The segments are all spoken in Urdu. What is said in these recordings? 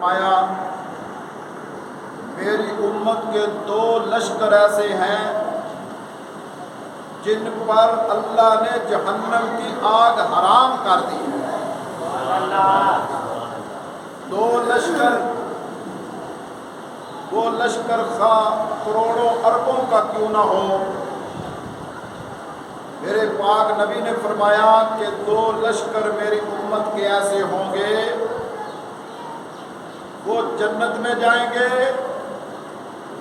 فرمایا میری امت کے دو لشکر ایسے ہیں جن پر اللہ نے جہنم کی آگ حرام کر دی ہے۔ دو لشکر، وہ لشکر خواہ کروڑوں اربوں کا کیوں نہ ہو، میرے پاک نبی نے فرمایا کہ دو لشکر میری امت کے ایسے ہوں گے، وہ جنت میں جائیں گے،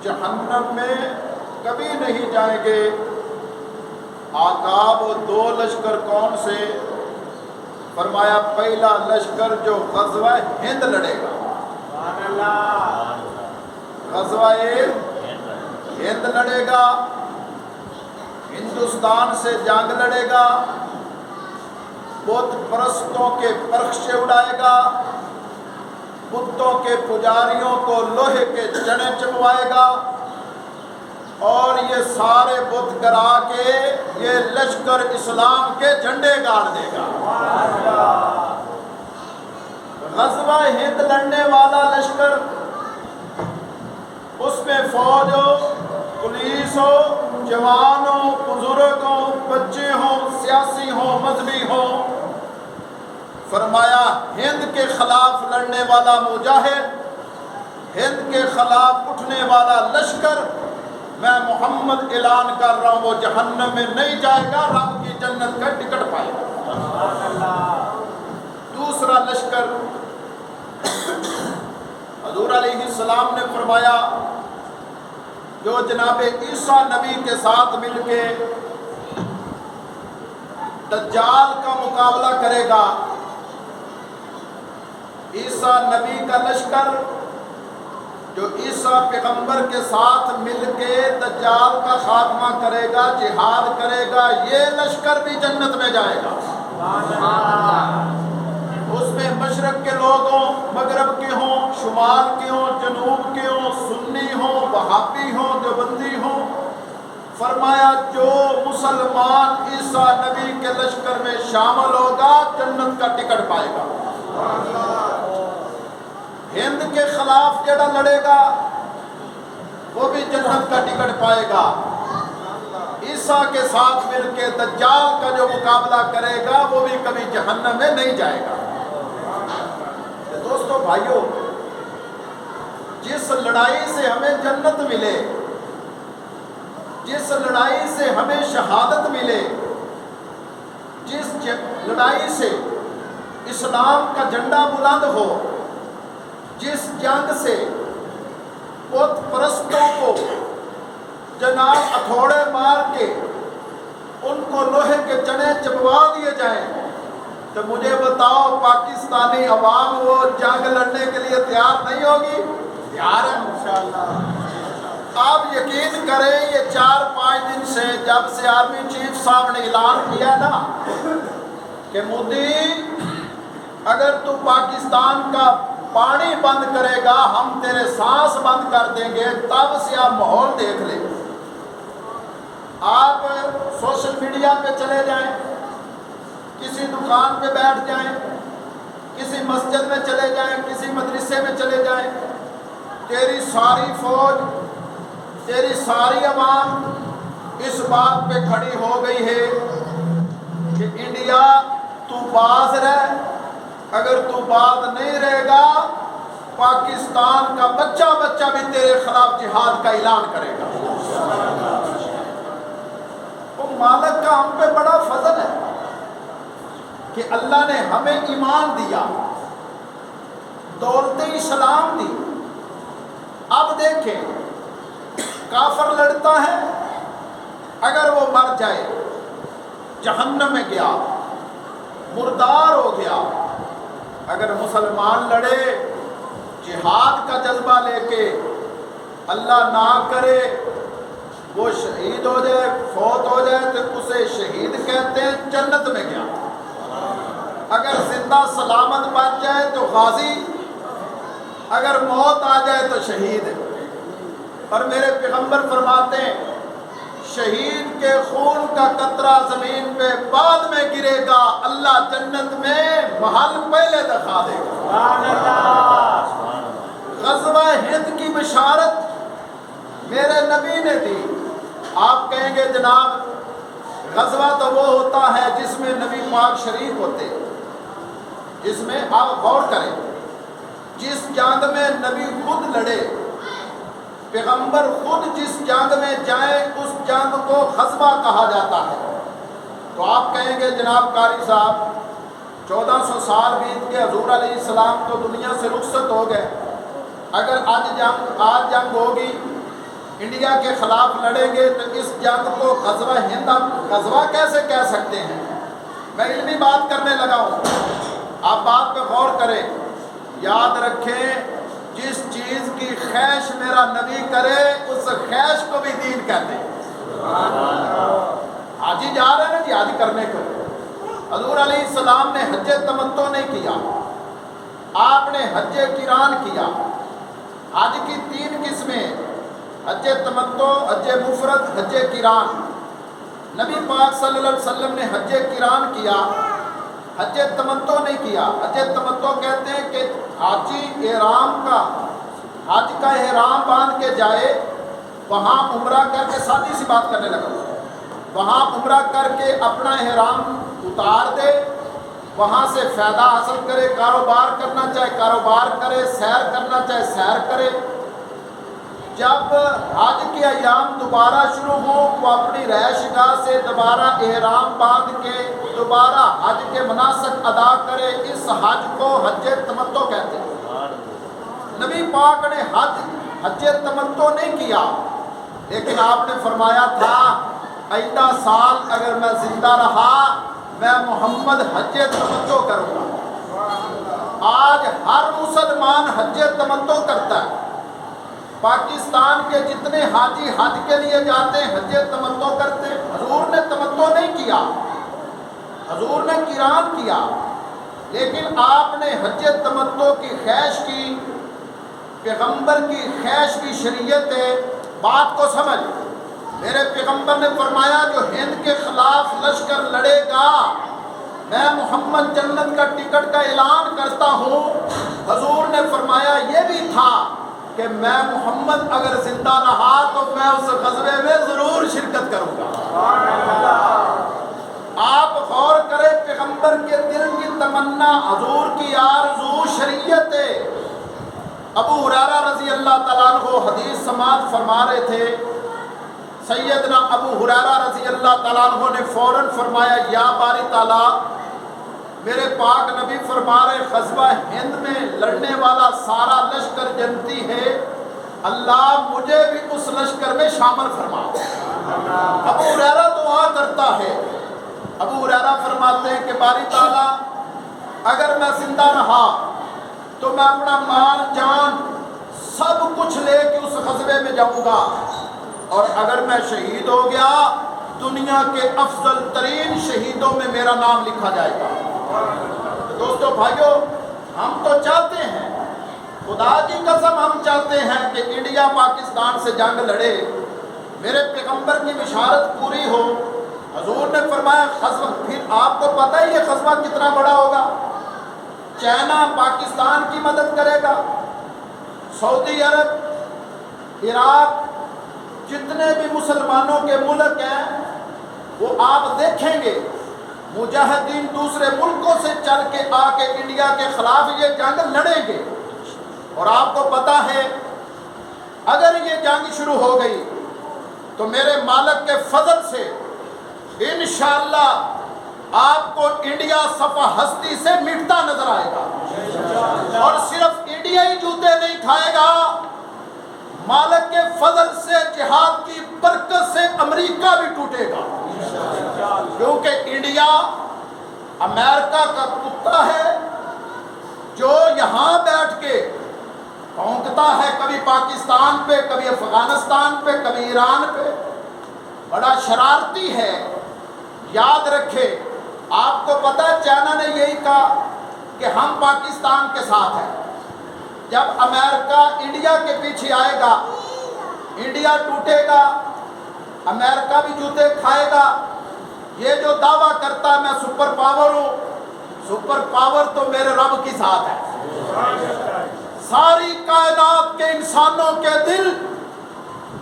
جہنم میں کبھی نہیں جائیں گے۔ آقا وہ دو لشکر کون سے؟ فرمایا پہلا لشکر جو غزوہ ہند لڑے گا، غزوہ ہند لڑے گا، ہندوستان سے جنگ لڑے گا، بت پرستوں کے پرخشے اڑائے گا، بتوں کے پجاریوں کو لوہے کے چنے چبوائے گا، اور یہ سارے بت گرا کے یہ لشکر اسلام کے جھنڈے گاڑ دے گا۔ غزوہ ہند لڑنے والا لشکر، اس میں فوج ہو، پولیس ہو، جوان ہو، بزرگ ہو، بچے ہوں، سیاسی ہوں، مذہبی ہوں۔ فرمایا ہند کے خلاف لڑنے والا مجاہد، ہند کے خلاف اٹھنے والا لشکر، میں محمد اعلان کر رہا ہوں وہ جہنم میں نہیں جائے گا، رب کی جنت کا ٹکٹ پائے گا۔ دوسرا لشکر، حضور علیہ السلام نے فرمایا جو جناب عیسیٰ نبی کے ساتھ مل کے دجال کا مقابلہ کرے گا، عیسیٰ نبی کا لشکر جو عیسیٰ پیغمبر کے ساتھ مل کے دجال کا خاتمہ کرے گا، جہاد کرے گا، یہ لشکر بھی جنت میں جائے گا۔ اس میں مشرق کے لوگ ہوں، مغرب کے ہوں، شمال کے ہوں، جنوب کے ہوں، سنی ہوں، وہابی ہوں، دیوبندی ہوں۔ فرمایا جو مسلمان عیسیٰ نبی کے لشکر میں شامل ہوگا جنت کا ٹکٹ پائے گا۔ ہند کے خلاف جڑا لڑے گا وہ بھی جنت کا ٹکٹ پائے گا۔ عیسیٰ کے ساتھ مل کے دجال کا جو مقابلہ کرے گا وہ بھی کبھی جہنم میں نہیں جائے گا۔ دوستو بھائیو، جس لڑائی سے ہمیں جنت ملے، جس لڑائی سے ہمیں شہادت ملے، جس لڑائی سے اسلام کا جھنڈا بلند ہو، جس جنگ سے بت پرستوں کو جناب ہتھوڑے مار کے ان کو لوہے کے چنے چبوا دیے جائیں، تو مجھے بتاؤ پاکستانی عوام وہ جنگ لڑنے کے لیے تیار نہیں ہوگی؟ تیار ہے انشاءاللہ۔ آپ یقین کریں یہ 4-5 دن سے جب سے آرمی چیف صاحب نے اعلان کیا نا کہ مودی اگر تو پاکستان کا پانی بند کرے گا ہم تیرے سانس بند کر دیں گے، تب سے آپ ماحول دیکھ لیں۔ آپ سوشل میڈیا پہ چلے جائیں، کسی دکان پہ بیٹھ جائیں، کسی مسجد میں چلے جائیں، کسی مدرسے میں چلے جائیں، تیری ساری فوج، تیری ساری عوام اس بات پہ کھڑی ہو گئی ہے کہ انڈیا تو باز رہ، اگر تو باز نہیں رہے گا پاکستان کا بچہ بھی تیرے خلاف جہاد کا اعلان کرے گا۔ وہ مالک کا ہم پہ بڑا فضل ہے کہ اللہ نے ہمیں ایمان دیا، دولت اسلام دی۔ اب دیکھیں کافر لڑتا ہے، اگر وہ مر جائے جہنم میں گیا، مردار ہو گیا۔ اگر مسلمان لڑے جہاد کا جذبہ لے کے، اللہ نہ کرے وہ شہید ہو جائے، فوت ہو جائے تو اسے شہید کہتے ہیں، جنت میں گیا۔ اگر زندہ سلامت بچ جائے تو غازی، اگر موت آ جائے تو شہید۔ اور میرے پیغمبر فرماتے ہیں شہید کے خون کا قطرہ زمین پہ بعد میں گرے گا، اللہ جنت میں محل پہلے دکھا دے گا۔ نبی نے دی۔ آپ کہیں گے جناب غزوہ تو وہ ہوتا ہے جس میں نبی پاک شریک ہوتے، جس میں آپ غور کریں جس جنگ میں نبی خود لڑے، پیغمبر خود جس جنگ میں جائیں اس جنگ کو غزوہ کہا جاتا ہے۔ تو آپ کہیں گے جناب قاری صاحب 1400 سال بیت کے حضور علیہ السلام تو دنیا سے رخصت ہو گئے، اگر آج جنگ ہوگی انڈیا کے خلاف لڑیں گے تو اس جنگ کو غزوہ ہند غزوہ کیسے کہہ سکتے ہیں؟ میں علمی بات کرنے لگا ہوں، آپ بات پہ غور کریں، یاد رکھیں جس چیز کی خواہش میرا نبی کرے اس خواہش کو بھی دین کہتے ہیں۔ حاجی جا رہے ہیں نا جی حاجی کرنے کو، حضور علیہ السلام نے حج تمتع نہیں کیا، آپ نے حج قران کیا۔ حج کی 3 قسمیں، حج تمتع، حج مفرد، حج قران۔ نبی پاک صلی اللہ علیہ وسلم نے حج قران کیا، حج تمتع نہیں کیا۔ حج تمتع کہتے ہیں کہ حاجی حج کا احرام باندھ کے جائے، وہاں عمرہ کر کے، سادی سی بات کرنے لگا، وہاں عمرہ کر کے اپنا احرام اتار دے، وہاں سے فائدہ حاصل کرے، کاروبار کرنا چاہے کاروبار کرے، سیر کرنا چاہے سیر کرے۔ جب حج کے ایام دوبارہ شروع ہوں وہ اپنی رہائش گاہ سے دوبارہ احرام باندھ کے دوبارہ حج کے مناسک ادا کرے، اس حج کو حج تمتع کہتے ہیں۔ نبی پاک نے حج تمتع نہیں کیا، لیکن آپ نے فرمایا تھا آئندہ سال اگر میں زندہ رہا میں محمد حج تمتع کروں گا۔ آج ہر مسلمان حج تمتع کرتا ہے۔ پاکستان کے جتنے حاجی حج کے لیے جاتے ہیں حج تمتع کرتے ہیں۔ حضور نے تمتع نہیں کیا، حضور نے قران کیا، لیکن آپ نے حج تمتع کی خواہش کی، پیغمبر کی خواہش کی شریعت ہے۔ بات کو سمجھ، میرے پیغمبر نے فرمایا جو ہند کے خلاف لشکر لڑے گا میں محمد جنت کا ٹکٹ کا اعلان کرتا ہوں۔ حضور نے فرمایا یہ بھی تھا کہ میں محمد اگر زندہ رہا تو میں اس غزوے میں ضرور شرکت کروں گا۔ آپ غور کریں پیغمبر کے دل کی تمنا، حضور کی آرزو شریعت ہے۔ ابو ہریرہ رضی اللہ تعالیٰ عنہ حدیث سماعت فرما رہے تھے، سیدنا ابو ہریرہ رضی اللہ تعالیٰ عنہ نے فوراً فرمایا یا باری تعالیٰ، میرے پاک نبی فرما رہے غزوہ ہند میں لڑنے والا سارا لشکر جنتی ہے، اللہ مجھے بھی اس لشکر میں شامل فرما۔ ابو ہریرہ دعا کرتا ہے، ابو ہریرہ فرماتے ہیں کہ باری تعالیٰ اگر میں زندہ رہا تو میں اپنا مال جان سب کچھ لے کے اس غزوے میں جاؤں گا، اور اگر میں شہید ہو گیا دنیا کے افضل ترین شہیدوں میں میرا نام لکھا جائے گا۔ دوستو بھائیو، ہم تو چاہتے ہیں، خدا کی قسم ہم چاہتے ہیں کہ انڈیا پاکستان سے جنگ لڑے، میرے پیغمبر کی بشارت پوری ہو۔ حضور نے فرمایا غزوہ، پھر آپ کو پتہ ہے یہ غزوہ کتنا بڑا ہوگا۔ چائنا پاکستان کی مدد کرے گا، سعودی عرب، عراق، جتنے بھی مسلمانوں کے ملک ہیں وہ آپ دیکھیں گے مجاہدین دوسرے ملکوں سے چل کے آ کے انڈیا کے خلاف یہ جنگ لڑیں گے۔ اور آپ کو پتہ ہے اگر یہ جنگ شروع ہو گئی تو میرے مالک کے فضل سے انشاءاللہ آپ کو انڈیا صفحہ ہستی سے مٹتا نظر آئے گا، اور صرف انڈیا ہی جوتے نہیں کھائے گا، مالک کے فضل سے جہاد کی برکت سے امریکہ بھی ٹوٹے گا، کیونکہ انڈیا امریکہ کا کتا ہے جو یہاں بیٹھ کے بھونکتا ہے، کبھی پاکستان پہ، کبھی افغانستان پہ، کبھی ایران پہ، بڑا شرارتی ہے۔ یاد رکھے، آپ کو پتہ ہے چائنا نے یہی کہا کہ ہم پاکستان کے ساتھ ہیں۔ جب امریکہ انڈیا کے پیچھے آئے گا انڈیا ٹوٹے گا، امریکہ بھی جوتے کھائے گا۔ یہ جو دعویٰ کرتا ہے میں سپر پاور ہوں، سپر پاور تو میرے رب کی ذات ہے۔ ساری کائنات کے انسانوں کے دل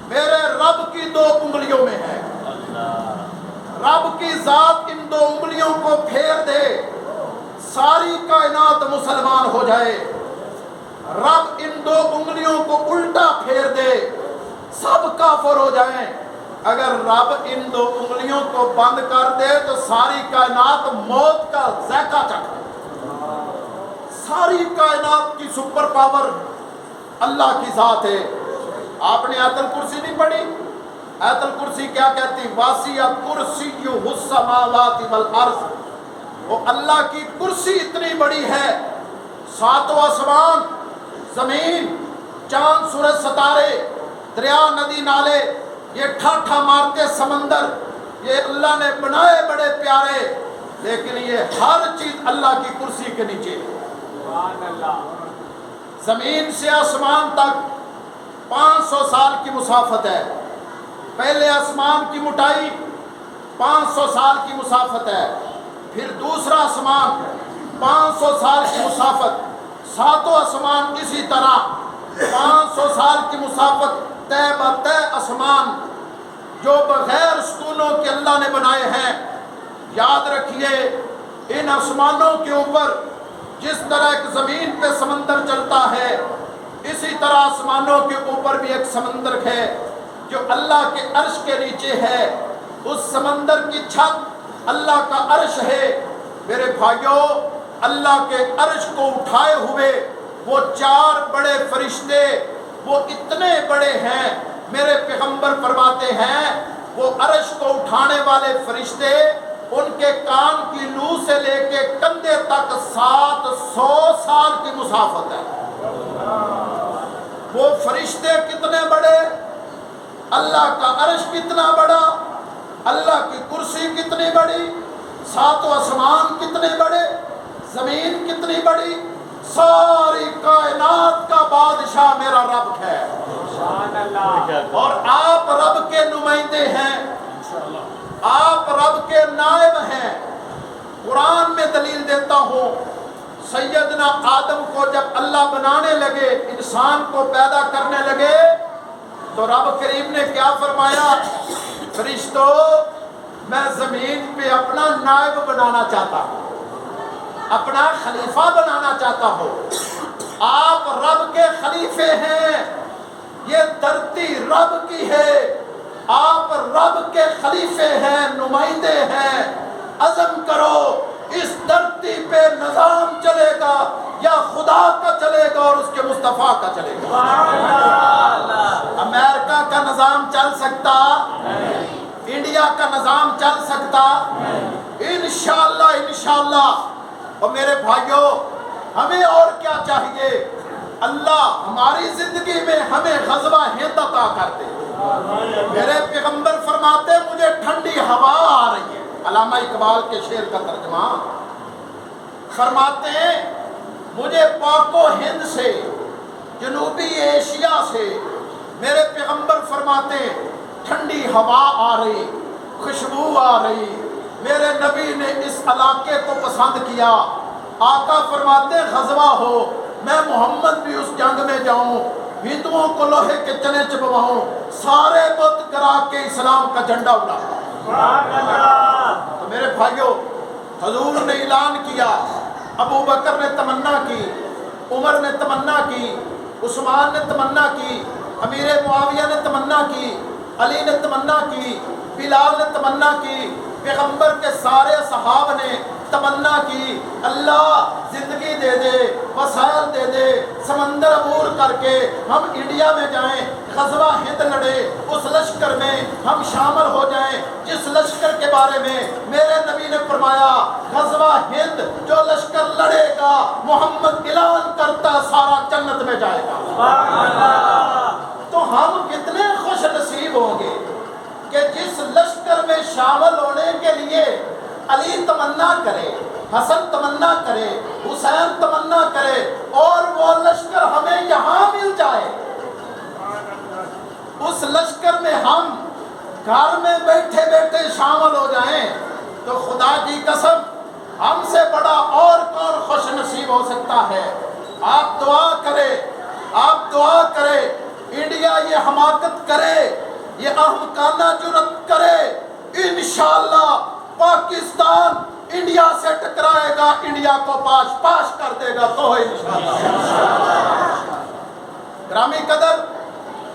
میرے رب کی 2 انگلیوں میں ہے۔ رب کی ذات ان 2 انگلیوں کو پھیر دے، ساری کائنات مسلمان ہو جائے۔ رب ان 2 انگلیوں کو الٹا پھیر دے، سب کافر ہو جائیں۔ اگر رب ان 2 انگلیوں کو بند کر دے تو ساری کائنات موت کا ذائقہ چکھے۔ ساری کائنات کی سپر پاور اللہ کی ذات ہے۔ آپ نے آیت الکرسی نہیں پڑھی؟ آیت الکرسی کیا کہتی؟ واسع کرسیہ السماوات والارض۔ وہ اللہ کی کرسی اتنی بڑی ہے، 7 آسمان، زمین، چاند، سورج، ستارے، دریا، ندی، نالے، یہ ٹھاٹھا مارتے سمندر، یہ اللہ نے بنائے بڑے پیارے، لیکن یہ ہر چیز اللہ کی کرسی کے نیچے ہے۔ زمین سے آسمان تک 500 سال کی مسافت ہے۔ پہلے آسمان کی موٹائی 500 سال کی مسافت ہے، پھر دوسرا آسمان 500 سال کی مسافت، 7 آسمان اسی طرح 500 سال کی مسافت، طے بطے آسمان جو بغیر ستونوں کے اللہ نے بنائے ہیں۔ یاد رکھیے ان آسمانوں کے اوپر جس طرح ایک زمین پہ سمندر چلتا ہے، اسی طرح آسمانوں کے اوپر بھی ایک سمندر ہے جو اللہ کے عرش کے نیچے ہے۔ اس سمندر کی چھت اللہ کا عرش ہے۔ میرے بھائیوں، اللہ کے عرش کو اٹھائے ہوئے وہ 4 بڑے فرشتے، وہ اتنے بڑے ہیں، میرے پیغمبر فرماتے ہیں وہ عرش کو اٹھانے والے فرشتے، ان کے کان کی لو سے لے کے کندھے تک 700 سال کی مسافت ہے۔ وہ فرشتے کتنے بڑے، اللہ کا عرش کتنا بڑا، اللہ کی کرسی کتنی بڑی، 7 آسمان کتنے بڑے، زمین کتنی بڑی، ساری کائنات کا بادشاہ میرا رب ہے۔ اور آپ رب کے نمائندے ہیں، آپ رب کے نائب ہیں۔ قرآن میں دلیل دیتا ہوں، سیدنا آدم کو جب اللہ بنانے لگے، انسان کو پیدا کرنے لگے، تو رب کریم نے کیا فرمایا؟ فرشتوں، میں زمین پہ اپنا نائب بنانا چاہتا ہوں، اپنا خلیفہ بنانا چاہتا ہوں۔ آپ رب کے خلیفے ہیں، یہ دھرتی رب کی ہے، آپ رب کے خلیفے ہیں، نمائندے ہیں۔ عزم کرو اس دھرتی پہ نظام چلے گا یا خدا کا چلے گا اور اس کے مصطفیٰ کا چلے گا؟ امریکہ کا نظام چل سکتا؟ انڈیا کا نظام چل سکتا؟ انشاءاللہ انشاءاللہ۔ اور میرے بھائیوں، ہمیں اور کیا چاہیے؟ اللہ ہماری زندگی میں ہمیں غزوہ ہند عطا کر دے۔ میرے پیغمبر فرماتے مجھے ٹھنڈی ہوا آ رہی ہے۔ علامہ اقبال کے شعر کا ترجمہ فرماتے ہیں مجھے پاک و ہند سے، جنوبی ایشیا سے، میرے پیغمبر فرماتے ٹھنڈی ہوا آ رہی، خوشبو آ رہی۔ میرے نبی نے اس علاقے کو پسند کیا۔ آقا فرماتے غزوہ ہو، میں محمد بھی اس جنگ میں جاؤں، ہندوؤں کو لوہے کے چنے چبواؤں، سارے بت گرا کے اسلام کا جھنڈا اڑاؤں۔ تو میرے بھائیوں، حضور نے اعلان کیا، ابو بکر نے تمنا کی، عمر نے تمنا کی، عثمان نے تمنا کی، امیر معاویہ نے تمنا کی، علی نے تمنا کی، بلال نے تمنا کی، پیغمبر کے سارے صحابہ نے تمنا کی، اللہ زندگی دے دے، وسائل دے دے، سمندر عبور کر کے ہم انڈیا میں جائیں، غزوہ ہند لڑے، اس لشکر میں ہم شامل ہو جائیں جس لشکر کے بارے میں میرے نبی نے فرمایا غزوہ ہند جو لشکر لڑے گا محمد اعلان کرتا سارا جنت میں جائے گا۔ تو ہم کتنے خوش نصیب ہوں گے کہ جس لشکر میں شامل ہونے کے لیے علی تمنا کرے، حسن تمنا کرے، حسین تمنا کرے، اور وہ لشکر ہمیں یہاں مل جائے، اس لشکر میں ہم گھر میں بیٹھے بیٹھے شامل ہو جائیں، تو خدا کی قسم ہم سے بڑا اور کون خوش نصیب ہو سکتا ہے؟ آپ دعا کریں، آپ دعا کریں، انڈیا یہ یہ حماقت کرے، یہ احمقانہ جرات کرے، انشاءاللہ پاکستان انڈیا سے ٹکرائے گا، انڈیا کو پاش کر دے گا تو انشاءاللہ۔ گرامی قدر،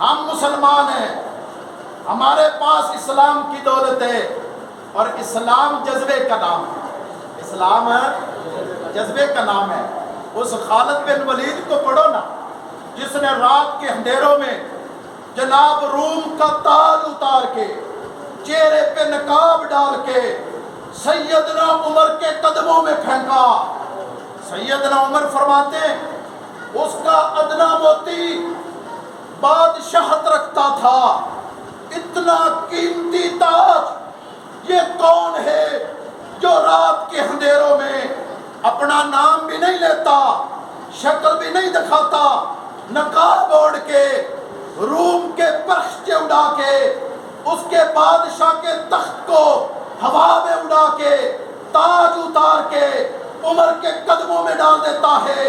ہم مسلمان ہیں، ہمارے پاس اسلام کی دولت ہے، اور اسلام جذبے کا نام ہے، اسلام جذبے کا نام ہے۔ اس خالد بن ولید کو پڑھو نا، جس نے رات کے اندھیروں میں جناب روم کا تاج اتار کے، چہرے پہ نقاب ڈال کے سیدنا عمر کے قدموں میں پھینکا۔ سیدنا عمر فرماتے ہیں اس کا ادنا موتی بادشاہت رکھتا تھا، اتنا قیمتی تاج، یہ کون ہے جو رات کے اندھیروں میں اپنا نام بھی نہیں لیتا، شکل بھی نہیں دکھاتا، نقاب اوڑھ کے روم کے پرچے اڑا کے اس کے بادشاہ کے تخت کو ہوا میں اڑا کے تاج اتار کے عمر کے قدموں میں ڈال دیتا ہے۔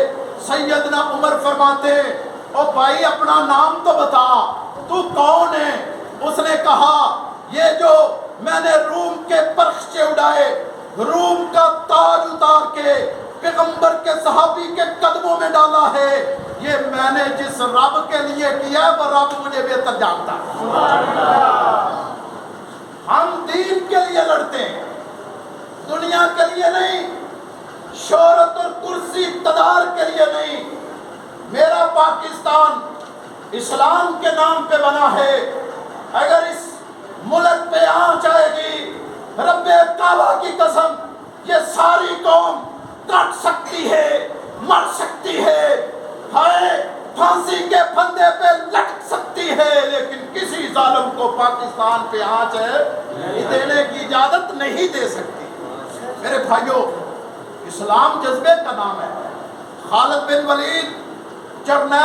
سیدنا عمر فرماتے او بھائی اپنا نام تو بتا، تو کون ہے؟ اس نے کہا یہ جو میں نے روم کے پرچے اڑائے، روم کا تاج اتار کے پیغمبر کے صحابی کے قدموں میں ڈالا ہے، یہ میں نے جس رب کے لیے کیا وہ رب مجھے بہتر جانتا ہے۔ ہم دین کے لیے لڑتے ہیں، دنیا کے لیے نہیں، شہرت اور کرسی اقتدار کے لیے نہیں۔ میرا پاکستان اسلام کے نام پہ بنا ہے، اگر اس ملک پہ آنچ آئے گی رب کعبہ کی قسم یہ ساری قوم کٹ سکتی ہے، مر سکتی ہے، ہائے پھانسی کے پھندے پہ لٹک سکتی ہے، لیکن کسی ظالم کو پاکستان پہ آنچ دینے کی اجازت نہیں دے سکتی۔ میرے بھائیوں، اسلام جذبے کا نام ہے۔ خالد بن ولید جرنیل